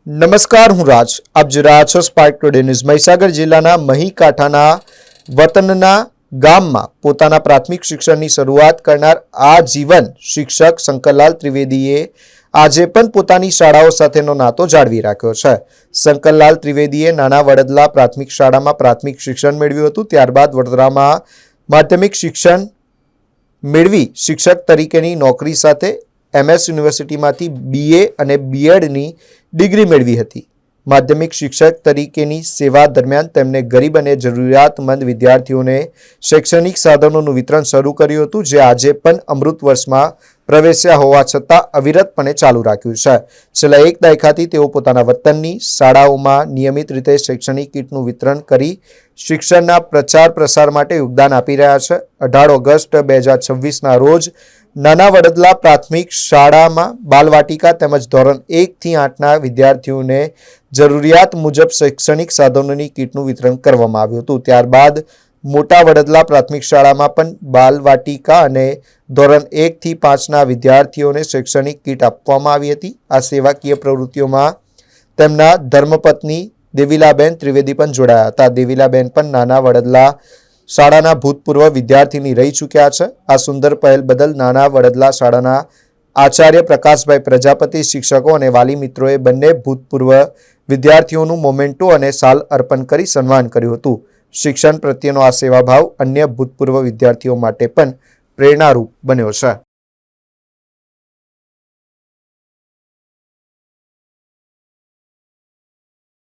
નમસ્કાર, હું રાજ. આપ જોઈ રહ્યા છો સ્પાર્ક ટુડે ન્યૂઝ. મહીસાગર જિલ્લાના મહી કાંઠાના વતનના ગામમાં પોતાના પ્રાથમિક શિક્ષણની શરૂઆત કરનાર આજીવન શિક્ષક શંકરલાલ ત્રિવેદીએ આજે પણ પોતાની શાળાઓ સાથેનો નાતો જાળવી રાખ્યો છે. શંકરલાલ ત્રિવેદીએ નાના વડદલા પ્રાથમિક શાળામાં પ્રાથમિક શિક્ષણ મેળવ્યું હતું. ત્યારબાદ વડોદરામાં માધ્યમિક શિક્ષણ મેળવી શિક્ષક તરીકેની નોકરી સાથે MS યુનિવર્સિટીમાંથી BA અને BEdની ડિગ્રી મેળવી હતી. માધ્યમિક શિક્ષક તરીકેની સેવા દરમિયાન તેમણે ગરીબ અને જરૂરિયાતમંદ વિદ્યાર્થીઓને શૈક્ષણિક સાધનોનું વિતરણ શરૂ કર્યું હતું, જે આજે પણ અમૃત વર્ષમાં પ્રવેશ્યા હોવા છતાં અવિરતપણે ચાલુ રાખ્યું છે. છેલ્લા એક દાયકાથી તેઓ પોતાના વતનની શાળાઓમાં નિયમિત રીતે શૈક્ષણિક કીટનું વિતરણ કરી શિક્ષણના પ્રચાર પ્રસાર માટે યોગદાન આપી રહ્યા છે. 18 ઓગસ્ટ 2026ના રોજ નાના વડદલા પ્રાથમિક શાળામાં બાલવાટિકા તેમજ ધોરણ 1 થી 8ના વિદ્યાર્થીઓને જરૂરિયાત મુજબ શૈક્ષણિક સાધનોની કીટનું વિતરણ કરવામાં આવ્યું હતું. ત્યારબાદ મોટા વડદલા પ્રાથમિક શાળામાં પણ બાલવાટિકા અને ધોરણ 1 થી 5ના વિદ્યાર્થીઓને શૈક્ષણિક કીટ આપવામાં આવી હતી. આ સેવાકીય પ્રવૃત્તિઓમાં તેમના ધર્મપત્ની દેવીલાબેન ત્રિવેદી પણ જોડાયા હતા. દેવીલાબેન પણ નાના વડદલા શાળાના ભૂતપૂર્વ વિદ્યાર્થીની રહી ચૂક્યા છે. આ સુંદર પહેલ બદલ નાના વડદલા શાળાના આચાર્ય પ્રકાશભાઈ પ્રજાપતિ, શિક્ષકો અને વાલી મિત્રોએ બંને ભૂતપૂર્વ વિદ્યાર્થીઓનું મોમેન્ટો અને શાલ અર્પણ કરી સન્માન કર્યું હતું. શિક્ષણ પ્રત્યેનો આ સેવાભાવ અન્ય ભૂતપૂર્વ વિદ્યાર્થીઓ માટે પણ પ્રેરણારૂપ બન્યો છે.